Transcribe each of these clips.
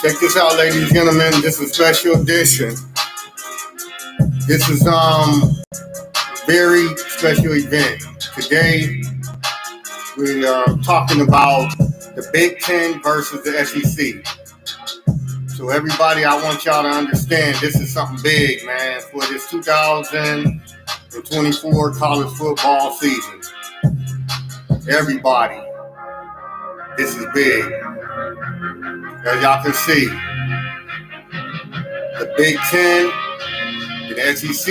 Check this out, ladies and gentlemen. This is a special edition. This is very special event. Today we are talking about the Big Ten versus the SEC. So everybody, I want y'all to understand this is something big, man, for this 2024 college football season. Everybody, this is big. As y'all can see, the Big Ten and the SEC,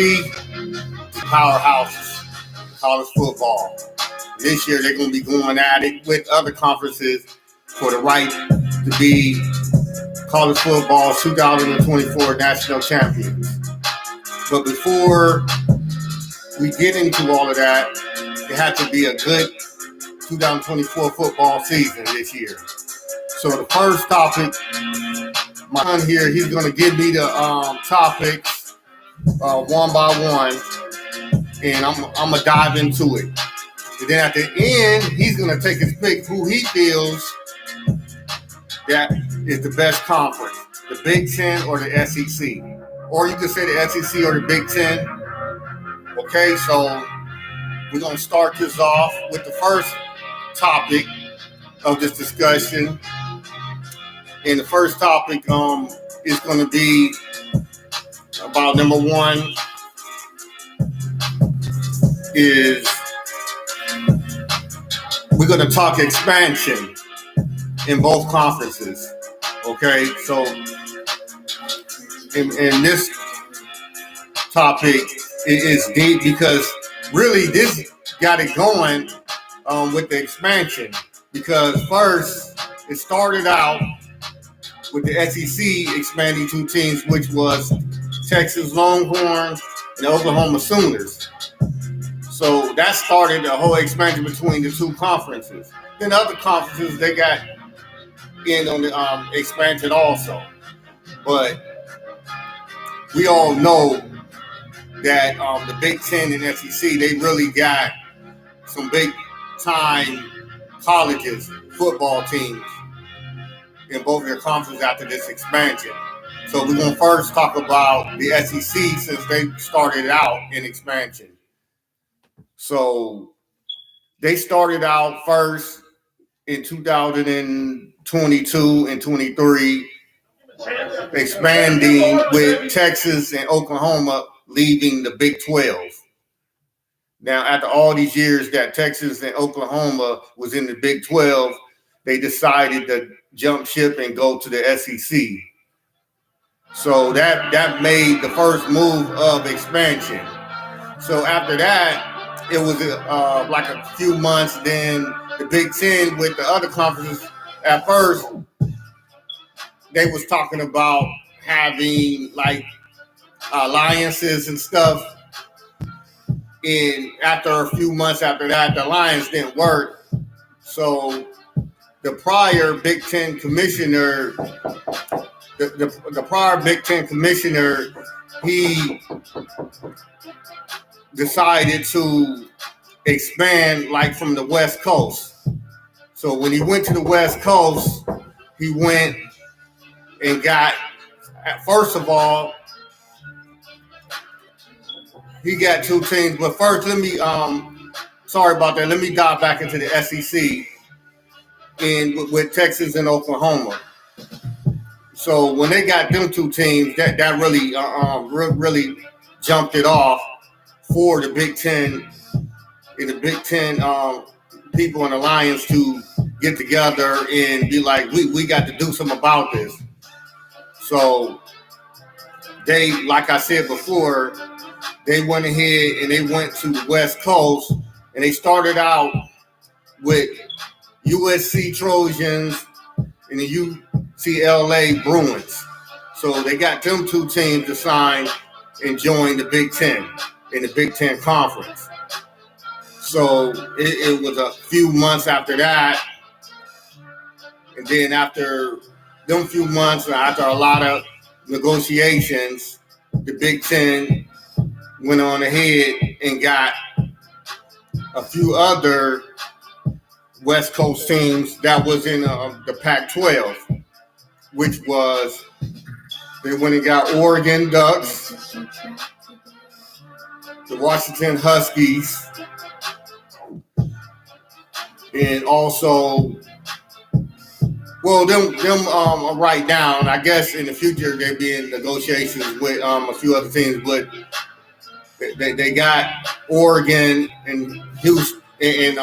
the powerhouses, college football. This year, they're going to be going at it with other conferences for the right to be college football's 2024 national champions. But before we get into all of that, it had to be a good 2024 football season this year. So the first topic, my son here, he's going to give me the topics one by one, and I'm going to dive into it. And then at the end, he's going to take his pick who he feels that is the best conference, the Big Ten or the SEC. Or you could say the SEC or the Big Ten. Okay, so we're going to start this off with the first topic of this discussion. And the first topic is going to be about number one is we're going to talk expansion in both conferences. Okay, so in this topic is deep because really this got it going with the expansion, because first it started out with the SEC expanding two teams, which was Texas Longhorns and Oklahoma Sooners. So that started the whole expansion between the two conferences. Then other conferences, they got in on the expansion also. But we all know that the Big Ten and SEC, they really got some big time colleges, football teams in both their conferences after this expansion. So we're going to first talk about the SEC since they started out in expansion. So they started out first in 2022 and 23, expanding with Texas and Oklahoma leaving the Big 12. Now, after all these years that Texas and Oklahoma was in the Big 12, they decided to jump ship and go to the SEC. So that made the first move of expansion. So after that, it was like a few months. Then the Big Ten with the other conferences, at first, they was talking about having like alliances and stuff. And after a few months after that, the alliance didn't work. So the prior Big Ten commissioner, the prior Big Ten commissioner, he decided to expand like from the West Coast. So when he went to the West Coast, he went and got, first of all, he got two teams. But first, let me, sorry about that. Let me dive back into the SEC and with Texas and Oklahoma. So when they got them two teams, that really really jumped it off for the Big Ten and the Big Ten people in Alliance to get together and be like, we got to do something about this. So they, like I said before, they went ahead and they went to the West Coast and they started out with USC Trojans and the UCLA Bruins. So they got them two teams to sign and join the Big Ten in the Big Ten Conference. So it was a few months after that. And then after them few months, after a lot of negotiations, the Big Ten went on ahead and got a few other West Coast teams that was in the Pac-12. which was they went and got Oregon Ducks, the Washington Huskies, and also, well, them right down. I guess in the future they'll be in negotiations with a few other teams, but they got Oregon and Houston, and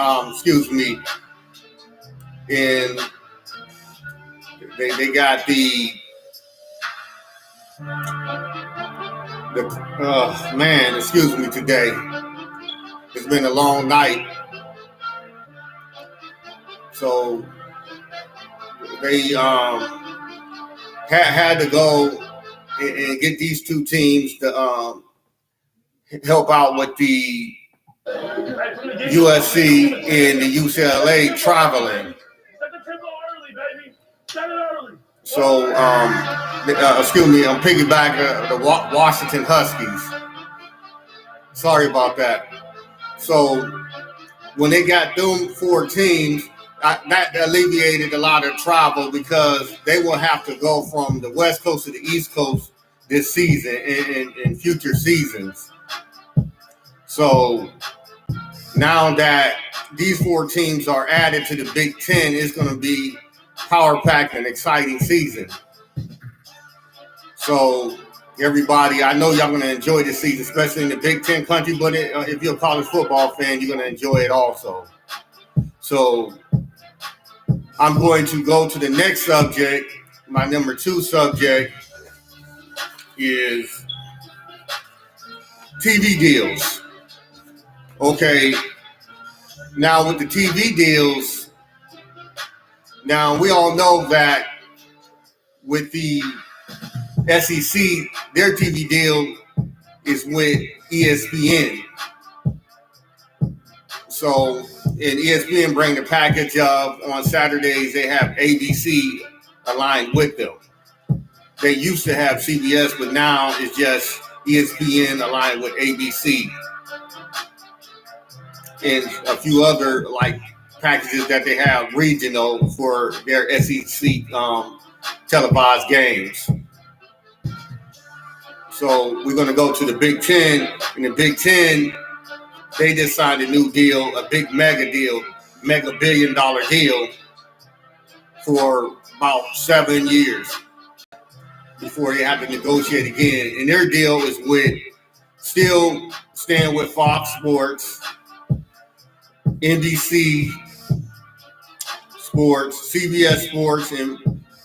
and they got the man, excuse me today. It's been a long night. So they had to go and get these two teams to help out with the USC and the UCLA traveling. So, excuse me, I'm piggybacking the Washington Huskies. Sorry about that. So, when they got them 4 teams, that alleviated a lot of travel because they will have to go from the West Coast to the East Coast this season and in future seasons. So, now that these 4 teams are added to the Big Ten, it's going to be power-packed and exciting season. So, everybody, I know y'all going to enjoy this season, especially in the Big Ten country, but if you're a college football fan, you're going to enjoy it also. So, I'm going to go to the next subject. My number 2 subject is TV deals. Okay, now with the TV deals, now we all know that with the SEC, their TV deal is with ESPN. So, and ESPN bring the package of, on Saturdays, they have ABC aligned with them. They used to have CBS, but now it's just ESPN aligned with ABC. And a few other like packages that they have regional for their SEC televised games. So we're going to go to the Big Ten. In the Big Ten, they just signed a new deal, a big mega billion-dollar deal for about 7 years before they have to negotiate again. And their deal is with still staying with Fox Sports, NBC Sports, CBS Sports, and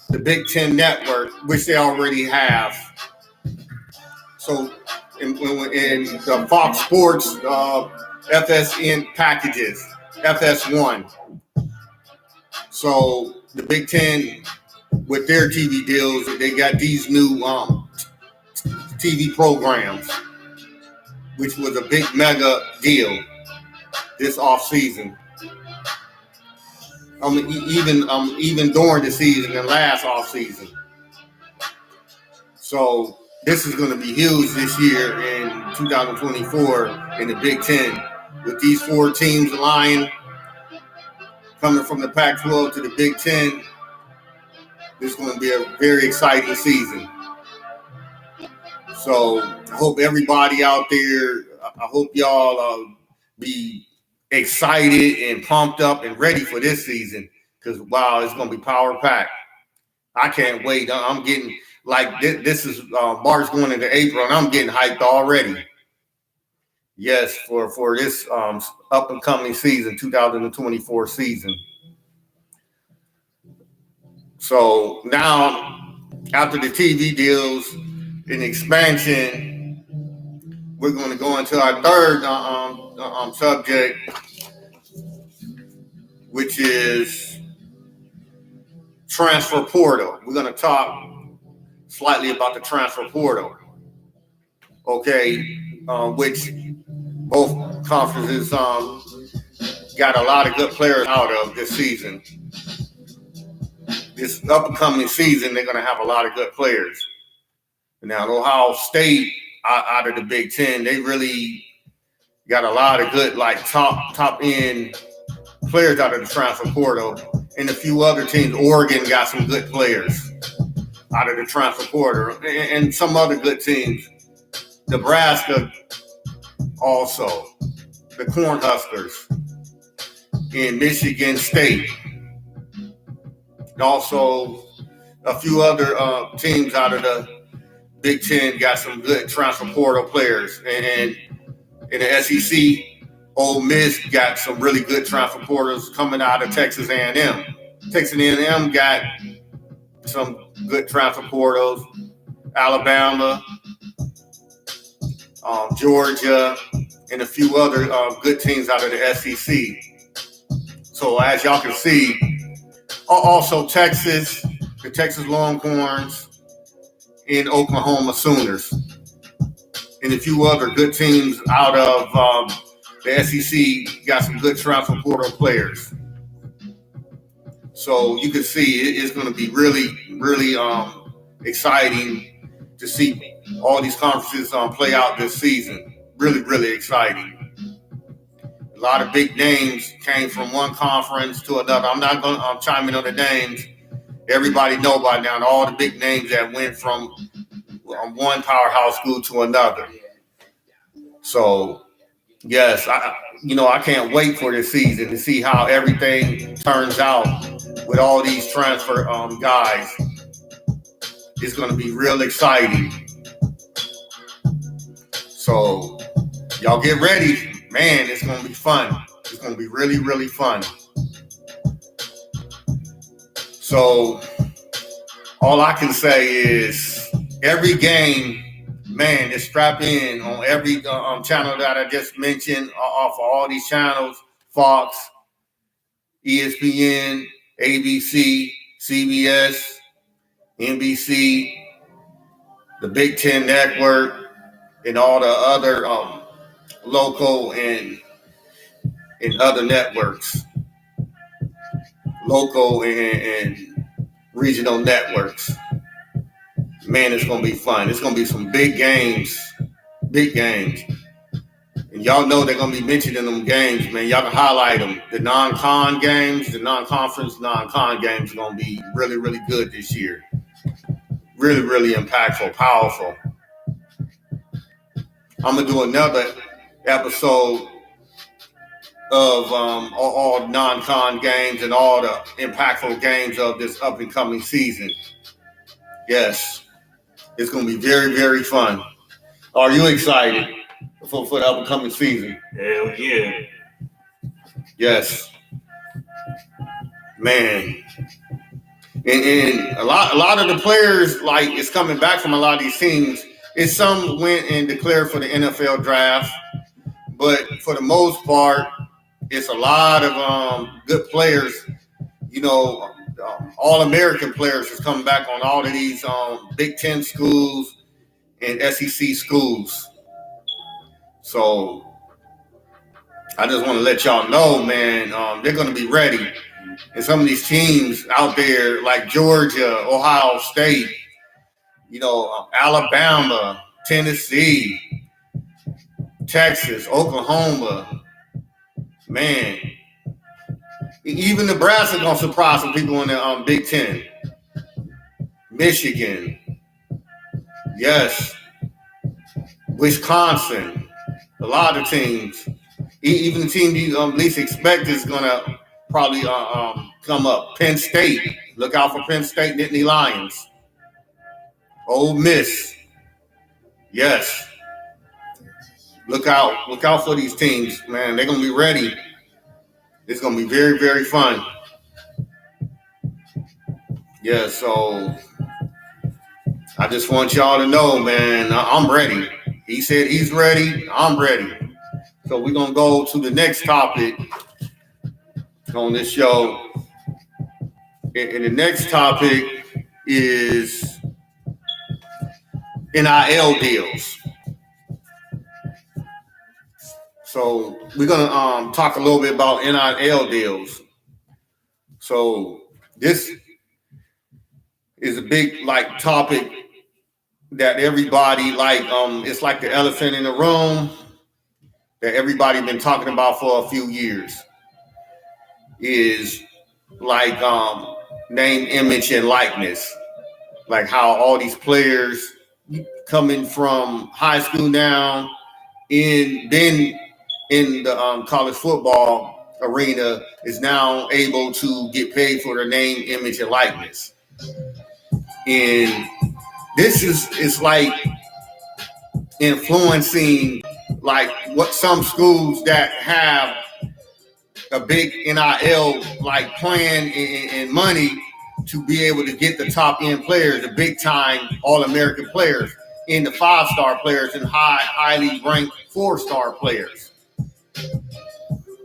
the Big Ten Network, which they already have. So, in the Fox Sports FSN packages, FS1. So, the Big Ten, with their TV deals, they got these new TV programs, which was a big mega deal this off season. Even during the season and last off season. So this is going to be huge this year in 2024 in the Big Ten, with these 4 teams aligned, coming from the Pac-12 to the Big Ten. This is going to be a very exciting season. So I hope everybody out there, I hope y'all be excited and pumped up and ready for this season, because wow, it's going to be power packed. I can't wait. I'm getting like this is March going into April, and I'm getting hyped already. Yes, for this up and coming season, 2024 season. So now, after the TV deals and expansion, we're going to go into our third subject, which is transfer portal. We're going to talk slightly about the transfer portal. Okay, which both conferences got a lot of good players out of this season. This upcoming season, they're going to have a lot of good players. Now, Ohio State out of the Big Ten, they really got a lot of good, like top end players out of the transfer portal. And a few other teams, Oregon got some good players. out of the transfer portal, and some other good teams. Nebraska also, the Cornhuskers in Michigan State, and also a few other teams out of the Big Ten got some good transfer portal players, and in the SEC, Ole Miss got some really good transfer portals coming out of Texas A&M. Texas A&M got some good transfer portals. Alabama, Georgia, and a few other good teams out of the SEC. So as y'all can see, also Texas, the Texas Longhorns, and Oklahoma Sooners, and a few other good teams out of the SEC got some good transfer portal players. So you can see it's going to be really, really exciting to see all these conferences play out this season. Really, really exciting. A lot of big names came from one conference to another. I'm not going to chime in on the names. Everybody know by now all the big names that went from one powerhouse school to another. So, yes, I can't wait for this season to see how everything turns out with all these transfer guys. It's going to be real exciting. So, y'all get ready. Man, it's going to be fun. It's going to be really, really fun. So, all I can say is every game, man, just strap in on every channel that I just mentioned, off of all these channels: Fox, ESPN, ABC, CBS, NBC, the Big Ten Network, and all the other local and other networks, local and regional networks. Man, it's going to be fun. It's going to be some big games. And y'all know they're going to be mentioned in them games, man. Y'all can highlight them. The non-con games, the non-conference, non-con games are going to be really, really good this year. Really, really impactful, powerful. I'm going to do another episode of all non-con games and all the impactful games of this up-and-coming season. Yes, it's going to be very, very fun. Are you excited for the up-and-coming season? Hell yeah. Yes. Man. And a lot of the players, like, is coming back from a lot of these teams. And some went and declared for the NFL draft. But for the most part, it's a lot of good players, all-American players is coming back on all of these Big Ten schools and SEC schools. So I just want to let y'all know, man, they're going to be ready. And some of these teams out there like Georgia, Ohio State, Alabama, Tennessee, Texas, Oklahoma, man. Even Nebraska going to surprise some people in the Big Ten. Michigan. Yes. Wisconsin. A lot of teams. Even the team you least expect is going to probably come up. Penn State. Look out for Penn State Nittany Lions. Ole Miss. Yes. Look out for these teams, man. They're going to be ready. It's going to be very, very fun. Yeah, so I just want y'all to know, man, I'm ready. He said he's ready. I'm ready. So we're going to go to the next topic on this show. And the next topic is NIL deals. So we're going to talk a little bit about NIL deals. So this is a big topic that everybody it's like the elephant in the room that everybody been talking about for a few years. Is name, image, and likeness. like how all these players coming from high school now then in the college football arena is now able to get paid for their name, image, and likeness. And this is like influencing like what some schools that have a big NIL like plan and money to be able to get the top end players, the big time All American players, and the 5-star players and highly ranked 4-star players.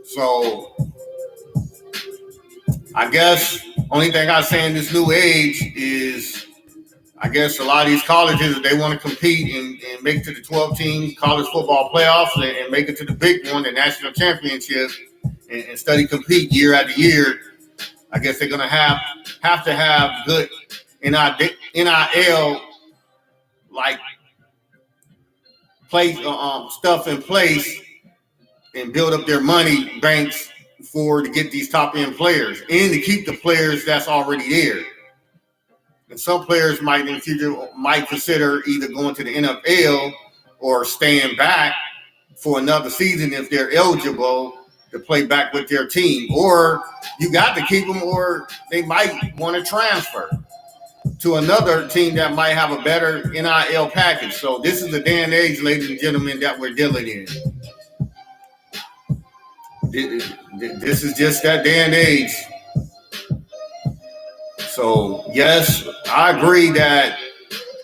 So I guess only thing I say in this new age is I guess a lot of these colleges, if they want to compete and make it to the 12-team college football playoffs and make it to the big one, the national championship, and study compete year after year, I guess they're going to have to have good NIL like place stuff in place and build up their money banks to get these top end players and to keep the players that's already there. And some players might in the future might consider either going to the NFL or staying back for another season if they're eligible to play back with their team. Or you got to keep them, or they might want to transfer to another team that might have a better NIL package. So this is the day and age, ladies and gentlemen, that we're dealing in. This is just that day and age. So, yes, I agree that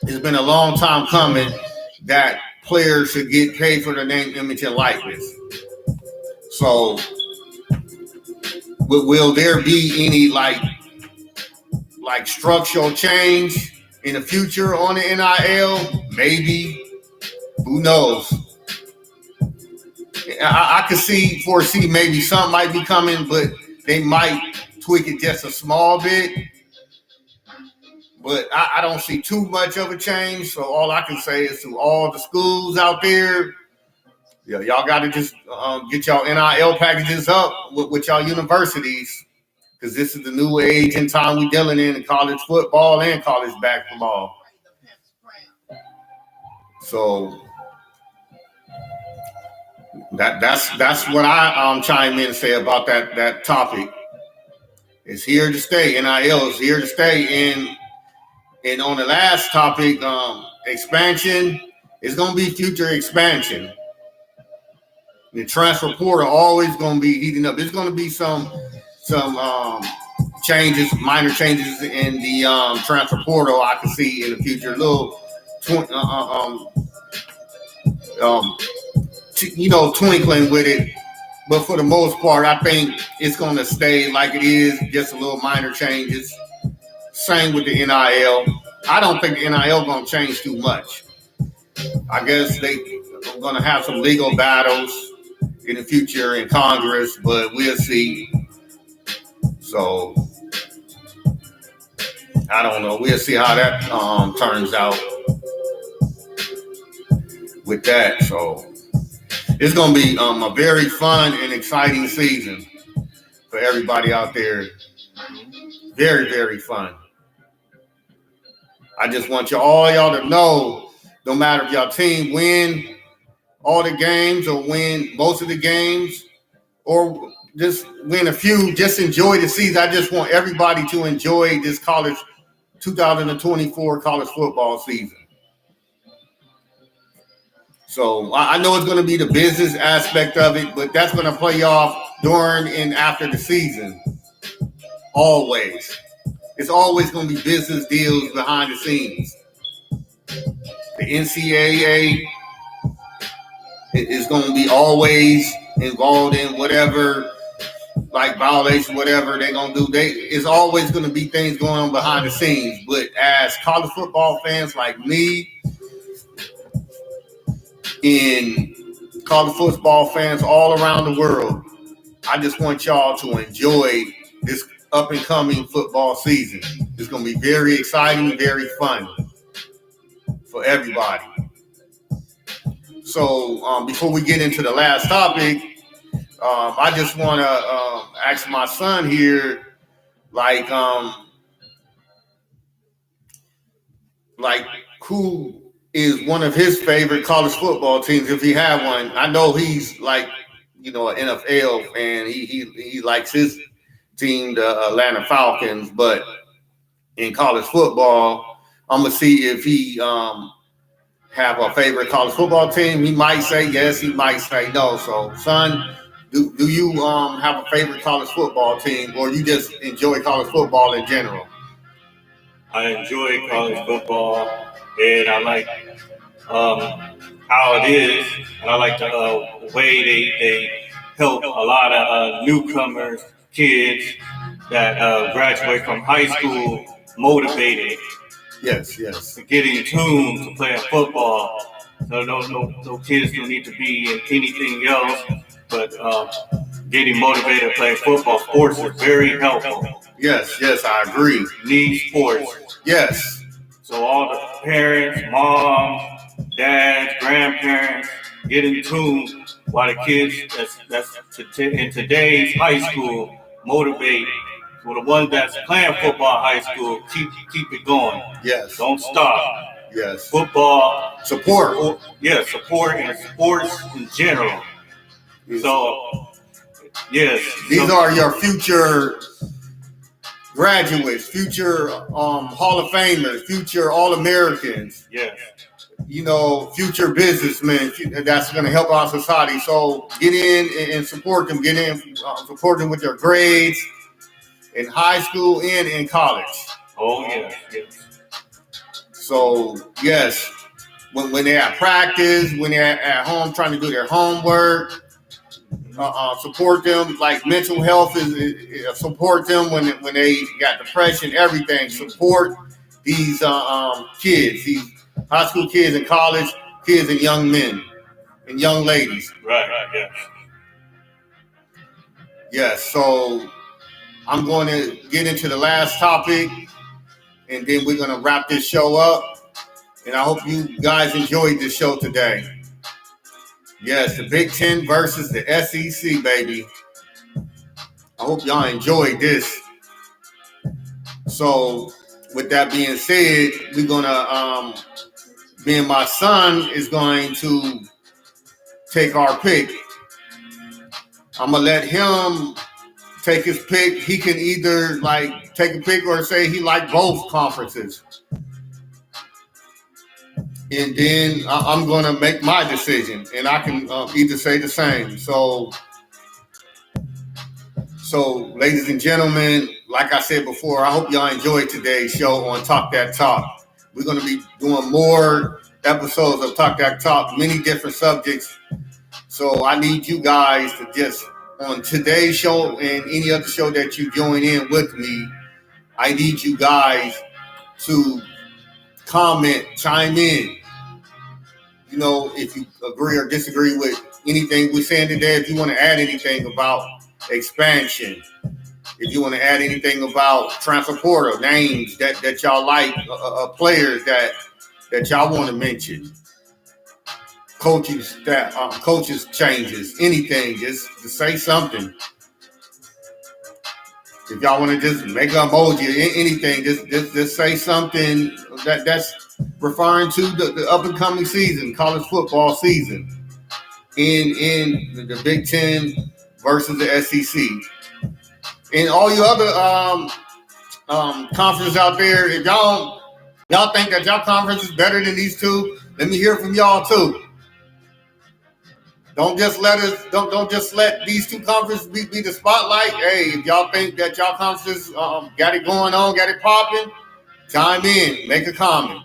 it's been a long time coming that players should get paid for their name, image, and likeness. So, will there be any like structural change in the future on the NIL? Maybe. Who knows? I could foresee maybe something might be coming, but they might tweak it just a small bit. But I don't see too much of a change. So all I can say is to all the schools out there, y'all got to just get y'all NIL packages up with y'all universities, because this is the new age and time we're dealing in college football and college basketball. So that's what I chime in and say about that topic. It's here to stay. NIL is here to stay. And on the last topic, expansion, it's going to be future expansion. The transfer portal always going to be heating up. There's going to be some changes, minor changes in the transfer portal. I can see in the future, little twinkling with it. But for the most part, I think it's going to stay like it is, just a little minor changes. Same with the NIL. I don't think the NIL going to change too much. I guess they're going to have some legal battles in the future in Congress, but we'll see. So I don't know. We'll see how that turns out with that. So it's going to be a very fun and exciting season for everybody out there. Very, very fun. I just want all y'all to know, no matter if y'all team win all the games or win most of the games or just win a few, just enjoy the season. I just want everybody to enjoy this 2024 college football season. So I know it's going to be the business aspect of it, but that's going to play off during and after the season. Always. It's always going to be business deals behind the scenes. The NCAA is going to be always involved in whatever, like violation, whatever they're going to do. It's always going to be things going on behind the scenes. But as college football fans like me and college football fans all around the world, I just want y'all to enjoy this up and coming football season. It's going to be very exciting, very fun for everybody. So before we get into the last topic, I just want to ask my son here, like, like who is one of his favorite college football teams if he had one. I know he's like, an NFL fan. He likes his team, the Atlanta Falcons, but in college football, I'm gonna see if he have a favorite college football team. He might say yes, he might say no. So, son, do you have a favorite college football team, or you just enjoy college football in general? I enjoy college football, and I like how it is, and I like the way they help a lot of newcomers, kids that graduate from high school motivated. Yes. Getting tuned to playing football. So no kids don't need to be in anything else, but getting motivated to play football. Sports is very helpful. Yes, I agree. Need sports. Yes. So all the parents, moms, dads, grandparents, get in tune while the kids that's in today's high school motivate. For the ones that's playing football in high school, keep it going. Yes. Don't stop. Yes. Football. Support. Support and sports in general. So, yes. These are your future graduates, future Hall of Famers, future All-Americans. Yes. Future businessmen that's going to help our society. So get in and support them. Get in, support them with their grades in high school and in college. Oh, yes. So, yes, when they're at practice, when they're at home trying to do their homework, support them. Like mental health is support them when they got depression, everything. Support these kids, these high school kids and college kids and young men and young ladies. Right, yes. Yes, so I'm going to get into the last topic, and then we're going to wrap this show up. And I hope you guys enjoyed this show today. Yes, the Big Ten versus the SEC, baby. I hope y'all enjoyed this. So, with that being said, we're going to, me and my son is going to take our pick. I'm going to let him take his pick. He can either take a pick or say he liked both conferences. And then I'm going to make my decision, and I can either say the same. So, ladies and gentlemen, like I said before, I hope y'all enjoyed today's show on Talk That Talk. We're going to be doing more episodes of Talk That Talk, many different subjects. So I need you guys to just, on today's show and any other show that you join in with me, I need you guys to comment, chime in. If you agree or disagree with anything we're saying today, if you want to add anything about expansion, if you want to add anything about transfer portal, names that y'all like, players that y'all want to mention, coaches changes, anything, just to say something. If y'all want to just make an emoji or anything, just say something that's referring to the up and coming season, college football season, in the Big Ten versus the SEC, and all you other conferences out there. If y'all think that y'all conference is better than these two, let me hear from y'all too. Don't just let these two conferences be the spotlight. Hey, if y'all think that y'all conferences got it going on, got it popping, chime in, make a comment.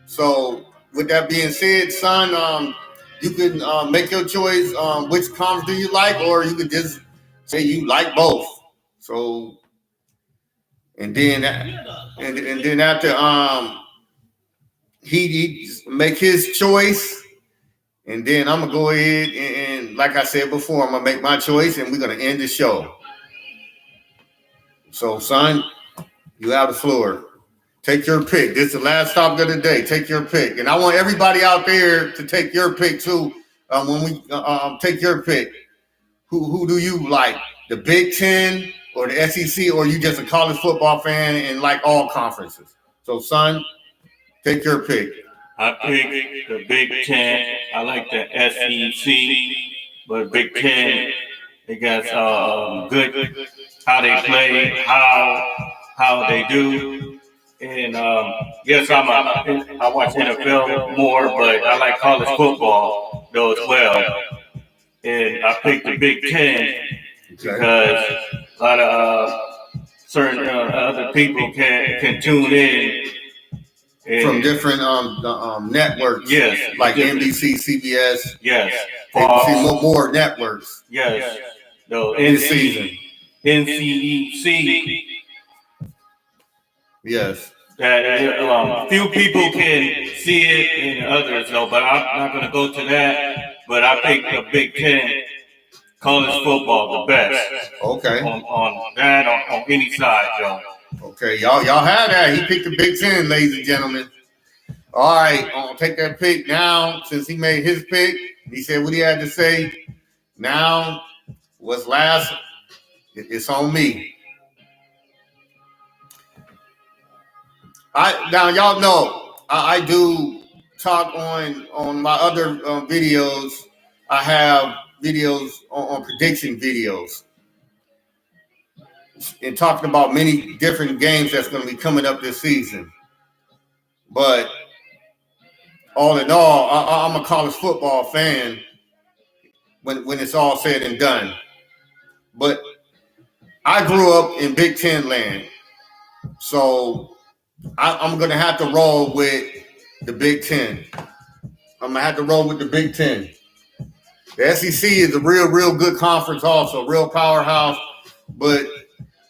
So, with that being said, son, you can make your choice. Which conference do you like, or you could just say you like both. So, and then after he make his choice. And then I'm going to go ahead and, like I said before, I'm going to make my choice, and we're going to end the show. So, son, you have the floor. Take your pick. This is the last topic of the day. Take your pick. And I want everybody out there to take your pick, too, when we take your pick. Who do you like, the Big Ten or the SEC, or you just a college football fan and like all conferences? So, son, take your pick. I picked the Big Ten. I like the SEC, but Big Ten, they got good how they play, how they do. And yes, I watch NFL more, but I like college football though as well. And I picked the Big Ten because a lot of certain other people can tune in from different networks. Yes, like NBC, CBS. Yes, ABC, more networks. Yes, no, this season. NCEC. Yes. That few people can see it and others no, but I'm not going to go to that. But I think the Big Ten college football the best. Okay. On that on any side, Joe. Okay, y'all have that. He picked the Big Ten, ladies and gentlemen. All right, I'll take that pick now. Since he made his pick, he said what he had to say. Now, what's last? It's on me. Now y'all know I do talk on my other videos. I have videos on prediction videos and talking about many different games that's going to be coming up this season. But all in all, I'm a college football fan when it's all said and done. But I grew up in Big Ten land, so I'm going to have to roll with the Big Ten. I'm going to have to roll with the Big Ten. The SEC is a real good conference also, real powerhouse. But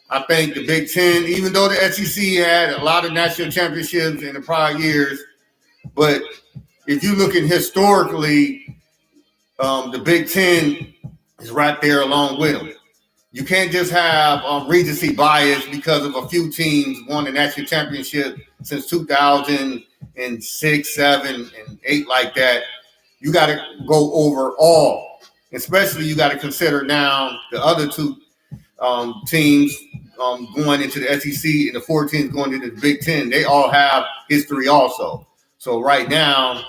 I think the Big Ten, even though the SEC had a lot of national championships in the prior years, but if you look at historically, the Big Ten is right there along with them. You can't just have recency bias because of a few teams won the national championship since 2006, 7, and 8 like that. You got to go over all. Especially you got to consider now the other two teams going into the SEC and the 4 teams going into the Big Ten. They all have history also. So right now,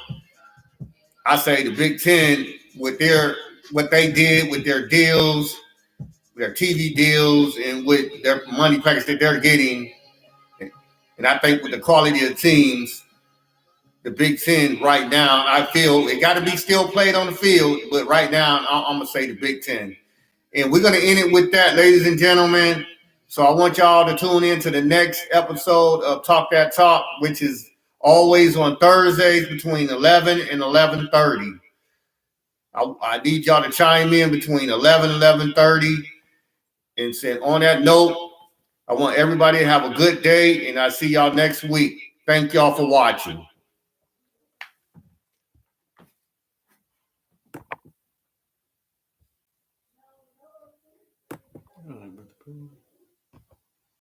I say the Big Ten with what they did with their deals, their TV deals, and with their money package that they're getting, and I think with the quality of teams, the Big Ten right now, I feel it got to be still played on the field, but right now I'm gonna say the Big Ten, and we're gonna end it with that, ladies and gentlemen. So I want y'all to tune in to the next episode of Talk That Talk, which is always on Thursdays between 11 and 11:30. I need y'all to chime in between 11 and 11:30. And said, on that note, I want everybody to have a good day, and I'll see y'all next week. Thank y'all for watching.